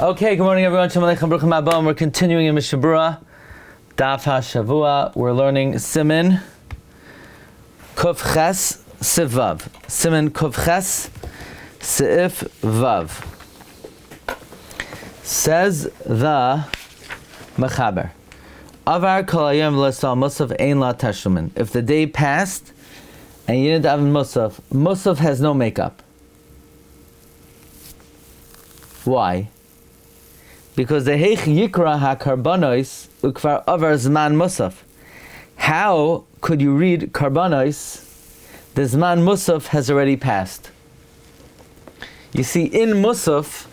Okay, good morning everyone. Shalom Aleichem, Baruch Haba. We're continuing in Berura, Daf Hashavua. We're learning Siman Kuf Ches Siv Vav. Siman Kuf Ches Seif Vav. Says the Mechaber. Avar kol hayom l'sal musaf ein la tashlumin. If the day passed and you didn't have musaf, musaf has no makeup. Why? Because the heich yikra ha-karbanos ukvar avar zman musaf. How could you read karbanos? The zman musaf has already passed. You see, in musaf,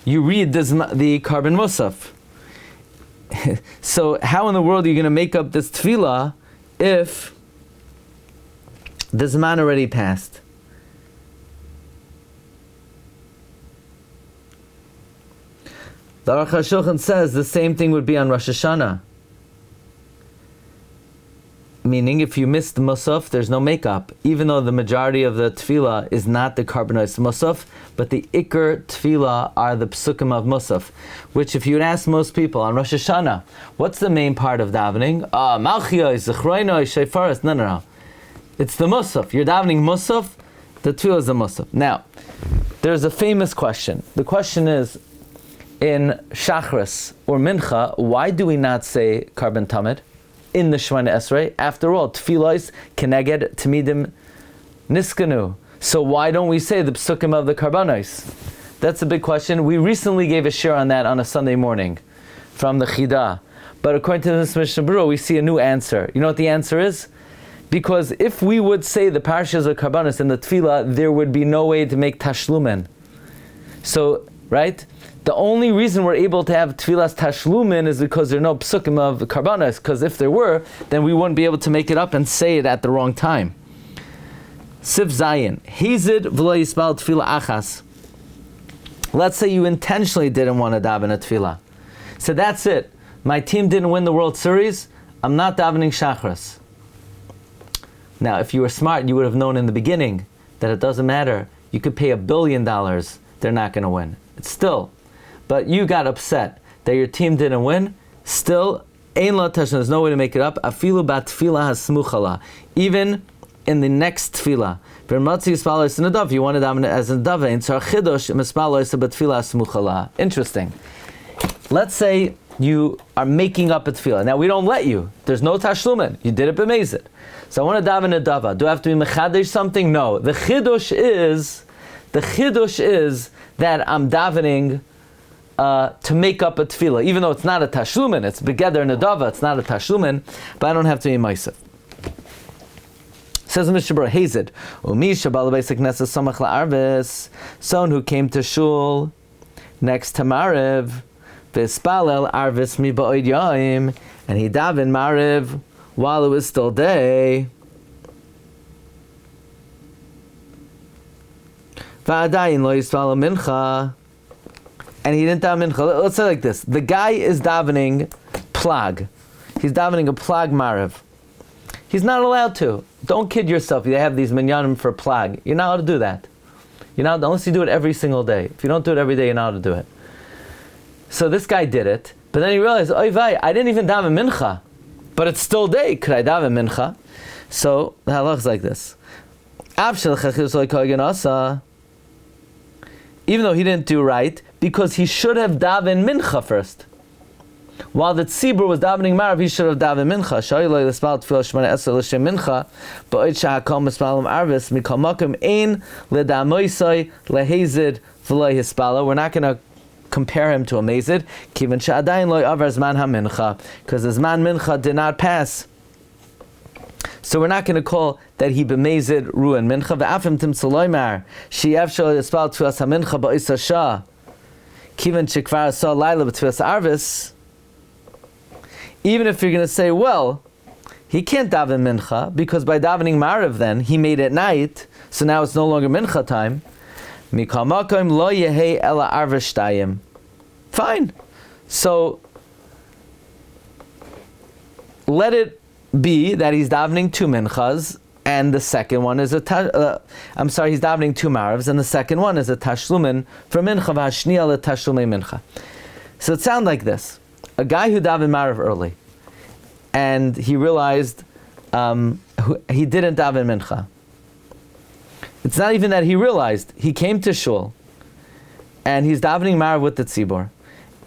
you read the carbon musaf. So how in the world are you going to make up this tefillah if the zman already passed? The Aruch HaShulchan says the same thing would be on Rosh Hashanah. Meaning, if you missed the musaf, there's no makeup. Even though the majority of the tefillah is not the carbonized musaf, but the ikr tefillah are the psukim of musaf. Which, if you'd ask most people on Rosh Hashanah, what's the main part of davening? Malchiyah, Zechroinoi, Shefaris. No. It's the musaf. You're davening musaf, the tefillah is the musaf. Now, there's a famous question. The question is, in Shachris or Mincha, why do we not say carbon tamid in the Shemana Esrei? After all, tefillos keneged tamidim niskanu. So why don't we say the psukim of the karbanos? That's a big question. We recently gave a share on that on a Sunday morning from the Chida. But according to this Mishna Berura, we see a new answer. You know what the answer is? Because if we would say the parshas of karbanos in the tefillah, there would be no way to make tashlumen. So, right? The only reason we're able to have tefillas tashlumin is because there are no psukim of karbanos, because if there were, then we wouldn't be able to make it up and say it at the wrong time. Siv Zayin. Hezid v'lo yispal tefillah achas. Let's say you intentionally didn't want to daven a tefillah. So that's it. My team didn't win the World Series. I'm not davening shachris. Now, if you were smart, you would have known in the beginning that it doesn't matter. You could pay $1 billion. They're not going to win. It's still. But you got upset that your team didn't win. Still, ein la tashlumin. There's no way to make it up. Afilu bat tefillah hasmuchala. Even in the next tefillah. If you want to daven as a dava, in tzar chidosh mispalois bat tefillah hasmuchala. Interesting. Let's say you are making up a tefillah. Now we don't let you. There's no tashlumin. You did it b'mezid. So I want to daven a dava. Do I have to be mechadesh something? No. The chidosh is that I'm davening to make up a tefillah, even though it's not a tashlumin, it's begeder nedava, it's not a tashlumin, but I don't have to be meisiv. Says Mishna Berura, Hezid, Umi shabal b'beis knesses samach la'arvis, someone who came to shul next to Mariv, v'espalel arvis mi ba'od yaim, and he davened Mariv while it was still day. V'adayin lo yispalel mincha, and he didn't daven mincha. Let's say like this. The guy is davening plag. He's davening a plag mariv. He's not allowed to. Don't kid yourself. They have these minyanim for plag. You're not allowed to do that. You're not, unless you do it every single day. If you don't do it every day, you're not allowed to do it. So this guy did it, but then he realized, oy vay, I didn't even daven mincha, but it's still day. Could I daven mincha? So the halach is like this. Even though he didn't do right, because he should have davened mincha first. While the tzibur was davening marav, he should have davened mincha. Sha'iloi l'spal tefillah shemana esrei l'shem mincha, ba'od sha'akol mispalim arvis, mikol makom ein l'damoisoi lehezid v'lo hispala. We're not going to compare him to a mezid, kiven sha'adayin lo avar zman ha-mincha, because the zman mincha did not pass. So we're not going to call that he b'mezid ruin mincha. Ve'afim timtzaloymar she'ev shol yispal tefillas ha-mincha ba'isa shah, kiven shekvar sa laila b'tefillas arvis. Even if you're going to say, well, he can't daven mincha, because by davening mariv then, he made it night, so now it's no longer mincha time. Mikal makom lo yehei ela arvis shtayim. Fine. So, let it be that he's davening 2 minchas, and the second one is he's davening 2 Maravs, and the second one is a Tashlumin for Mincha, v'hashniya l'tashlumei Mincha. So it sounds like this. A guy who davened Marav early, and he realized he didn't daven Mincha. It's not even that he realized. He came to Shul, and he's davening Marav with the Tzibor,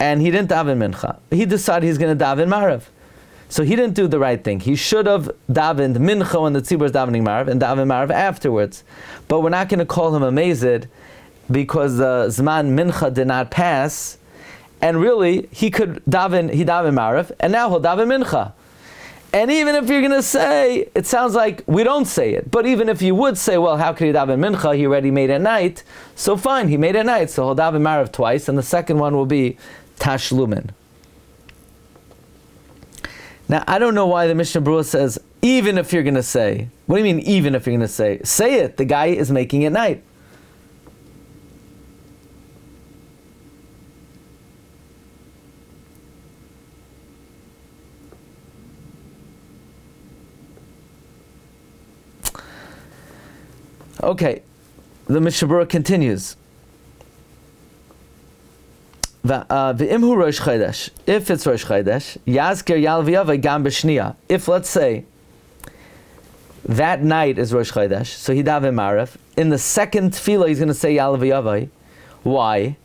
and he didn't daven Mincha. He decided he's going to daven Marav. So he didn't do the right thing. He should have davened Mincha when the Tzibor is davening Marav, and daven Marav afterwards. But we're not going to call him a Mazid, because the Zman Mincha did not pass, and really, he davened Marav, and now he'll daven Mincha. And even if you're going to say, it sounds like we don't say it, but even if you would say, well, how could he daven Mincha? He already made at night. So fine, he made at night, so he'll daven Marav twice, and the second one will be Tashlumin. Now, I don't know why the Mishnah Berura says, even if you're going to say. What do you mean, even if you're going to say? Say it, the guy is making at night. Okay, the Mishnah Berura continues. V'imhu Rosh Chodesh, if it's Rosh Chodesh, Yazker Yal V'Yavai Gam B'Shniya. If, let's say, that night is Rosh Chodesh, so he daven Marav. In the second Tefilla, he's going to say Yal V'Yavai. Why?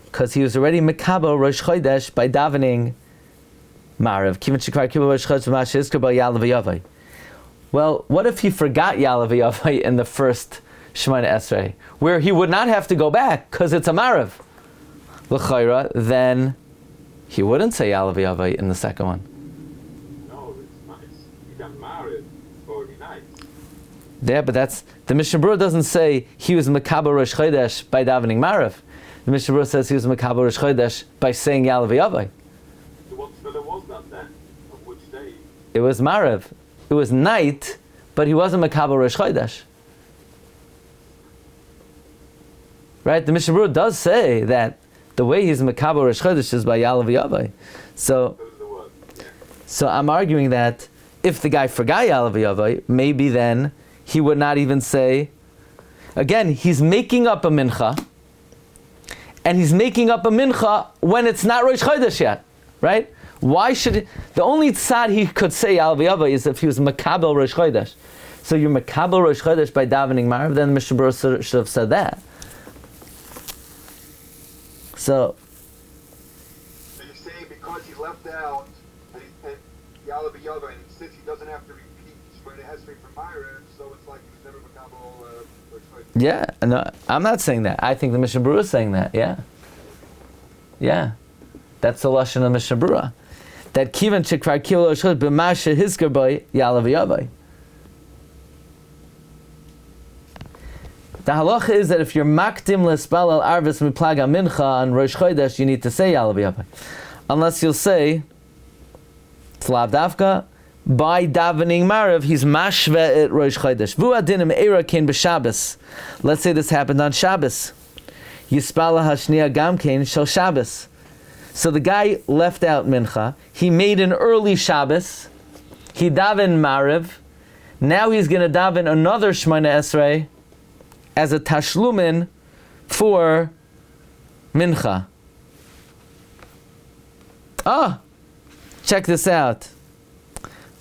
Because he was already Mekabo Rosh Chodesh by davening Marav. Kivan Shekvar Kibbutz Rosh Chodesh V'Mash Yizkor Ba Yal V'Yavai. Well, what if he forgot Yalav Yavai in the first Shemoneh Esrei, where he would not have to go back because it's a Marav? L'chayra, then he wouldn't say Yalav Yavai in the second one. No, it's not. He got married already night. Yeah, but the Mishnah Berura doesn't say he was Mekabel Rosh Chodesh by davening Marav. The Mishnah Berura says he was Mekabel Rosh Chodesh by saying Yalav Yavai. So what tefillah was that then? Of which day? It was Marav. It was night, but he wasn't Mekabel Rosh Chodesh. Right? The Mishnah Berura does say that the way he's Mekabel Rosh Chodesh is by Yalav Yavai. So I'm arguing that if the guy forgot Yalav Yavai, maybe then he would not even say. Again, he's making up a mincha, and he's making up a mincha when it's not Rosh Chodesh yet, right? Why should the only tzad he could say Yalav Yavai is if he was Mekabel Rosh Chodesh. So you're Mekabel Rosh Chodesh by davening Marav, then Mishnah Berura should have said that. So you're saying because he left out and Yalav Yavai, and since he doesn't have to repeat Shemoneh Esrei from Meir, so it's like he was never Mekabel Rosh Chodesh. yeah, no, I'm not saying that. I think the Mishnah Berura is saying that. Yeah, that's the lashon of Mishnah Berura. That kivan shekvar kilo shchot b'mashe hizkar by Yalav Yavai. The halacha is that if you're makdim l'spal al arvis miplaga mincha on Rosh Chodesh, you need to say Yalav Yavai, unless you'll say tzlav dafka by davening Marav he's mashve at Rosh Chodesh. Vu adinim eira kain b'Shabbos. Let's say this happened on Shabbos. Yispala hashniya gam kain shel Shabbos. So the guy left out Mincha. He made an early Shabbos. He davened Marav. Now he's going to daven another Shemoneh Esrei as a Tashlumin for Mincha. Check this out.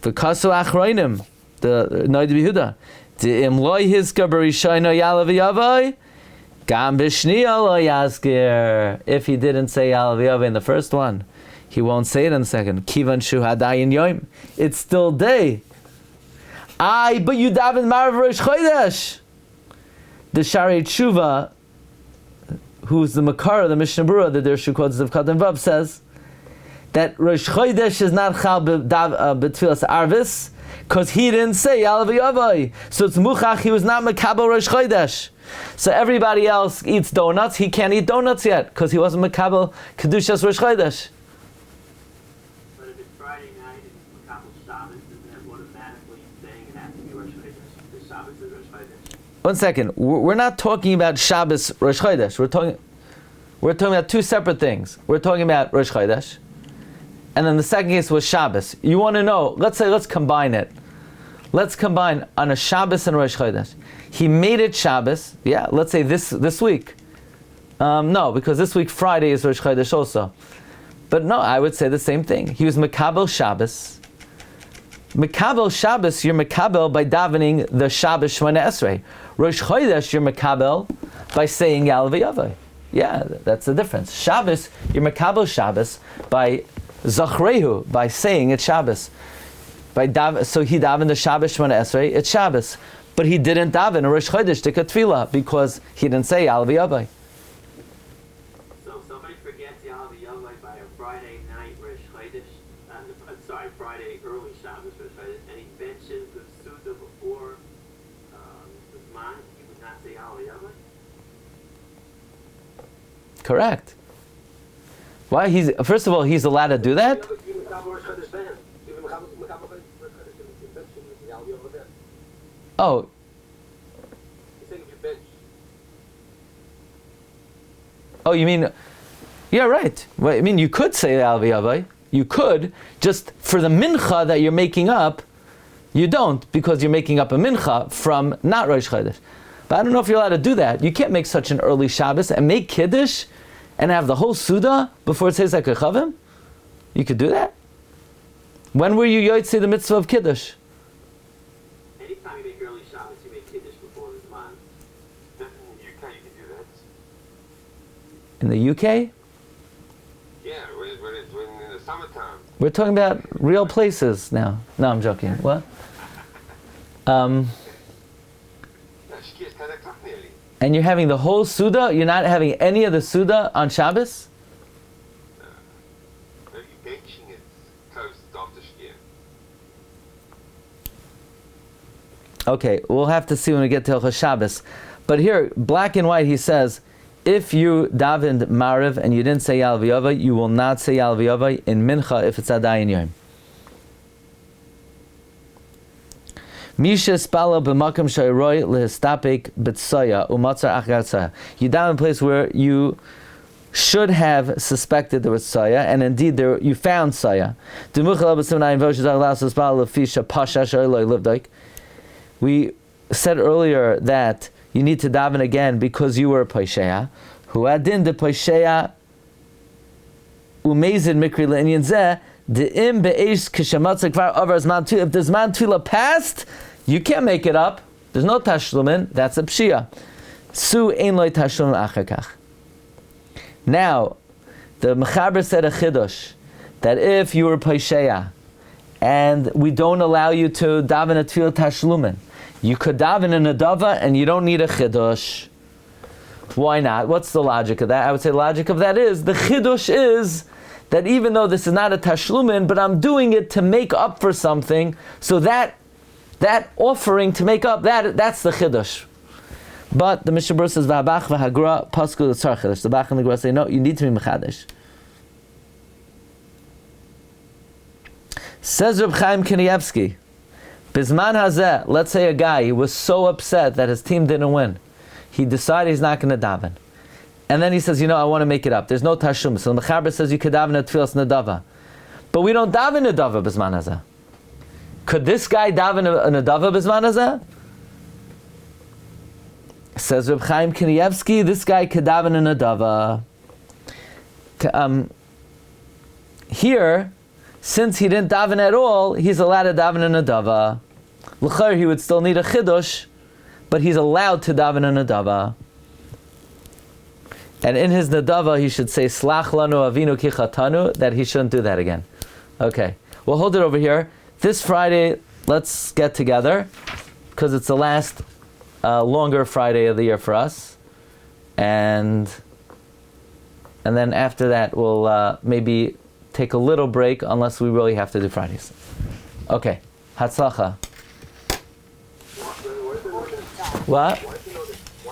V'kasu achroinim, the Rabbi Yehuda. D'im lo yizkar b'rishayno Yalav Yavai, Gam b'shniya lo yazkir. If he didn't say Yalav Yavai in the first one, he won't say it in the second. Kivan shu hadayin yom. It's still day. But you daven Marav Rosh Chodesh. The Sharei Tshuva, who's the Makar of the Mishnah Berura, the Dirshu quotes of Katan Vav, says that Rosh Chodesh is not chal b'tfilas arvis because he didn't say Yalav Yavai. So it's muchach, he was not Mekabel Rosh Chodesh. So everybody else eats donuts, he can't eat donuts yet because he wasn't Mekabel Kedushas Rosh Chodesh. But if it's Friday night and it's Mekabel Shabbos, isn't that automatically saying it has to be Rosh Chodesh? Because Shabbos is Rosh Chodesh. One second, we're not talking about Shabbos Rosh Chodesh. We're talking about two separate things. We're talking about Rosh Chodesh, and then the second case was Shabbos. You want to know? Let's combine it. Let's combine on a Shabbos and Rosh Chodesh. He made it Shabbos, yeah, let's say this week. No, because this week Friday is Rosh Chodesh also. But no, I would say the same thing. He was Mekabel Shabbos. Mekabel Shabbos, you're Mekabel by davening the Shabbos Shemona Esrei. Rosh Chodesh, you're Mekabel by saying Yal V'Yavai. Yeah, that's the difference. Shabbos, you're Mekabel Shabbos by Zachrehu, by saying it's Shabbos. So he davened the Shabbos Shemona Esrei, it's Shabbos. But he didn't daven a Rosh Chodesh to Tefilla because he didn't say Yal V'Yavai. So if somebody forgets Yal V'Yavai by a Friday night Rosh Chodesh, Friday early Shabbos Rosh Chodesh, and he mentions the Suda before the Siman, he would not say Yal V'Yavai? Correct. Why? First of all, he's allowed to do that? Oh. Oh, you mean? Yeah, right. Well, I mean, you could say Al V'Yavai. You could, just for the mincha that you're making up, you don't, because you're making up a mincha from not Rosh Chodesh. But I don't know if you're allowed to do that. You can't make such an early Shabbos and make Kiddush and have the whole Suda before it says like a Chavim. You could do that. When were you Yotzei the mitzvah of Kiddush? Anytime you make early Shabbos, you make Kiddush before the Siman. In the UK, you can do that. In the UK? Yeah, when in the summertime. We're talking about real places now. No, I'm joking. What? And you're having the whole Suda? You're not having any of the Suda on Shabbos? Maybe benching it close after Shkia. Okay, we'll have to see when we get to Hilchos Shabbos. But here, black and white, he says, if you davened Mariv and you didn't say Yal V'Yavai, you will not say Yal V'Yavai in Mincha if it's Adayin Yom. Misha spala b'makam shayroi lehistapek b'tsoya umatzar achgar tsoya. You down in a place where you should have suspected there was tsoya, and indeed there you found tsoya. We said earlier that you need to daven again because you were a paisheya. Who adin de paisheya umezid mikri le'inyan zeh de'im be'esh k'shamatzah kvar over zman tefila. If the zman tefila passed, you can't make it up. There's no tashlumin. That's a pshia. Su ein loy tashlumin achakach. Now, the Mechaber said a chidush that if you were paisheya and we don't allow you to daven a tefillah tashlumin, you could daven in a dava and you don't need a chidush. Why not? What's the logic of that? I would say the logic of that is, the chidush is that even though this is not a tashlumin, but I'm doing it to make up for something, so that offering to make up, that's the chidush. But the Mishnah Berurah says, V'habach v'hagra pasku l'tzar chidush. The Bach and the Gra say, no, you need to be mechadish. Says Reb Chaim Kanievsky, Bizman hazeh, let's say a guy was so upset that his team didn't win. He decided he's not going to daven. And then he says, I want to make it up. There's no tashum. So the Mechaber says you could daven a tefillas nedava. But we don't daven nedava bizman hazeh. Could this guy daven a nedava bizman hazeh? Says Reb Chaim Kanievsky, this guy could daven a nedava. Here, since he didn't daven at all, he's allowed to daven a nedava. L'chayr, he would still need a chidush, but he's allowed to daven a nedava. And in his nedava, he should say, Slach lanu avinu ki chatanu, that he shouldn't do that again. Okay, we'll hold it over here. This Friday, let's get together, because it's the last longer Friday of the year for us. And then after that, we'll maybe take a little break, unless we really have to do Fridays. Okay, Hatzlacha. What?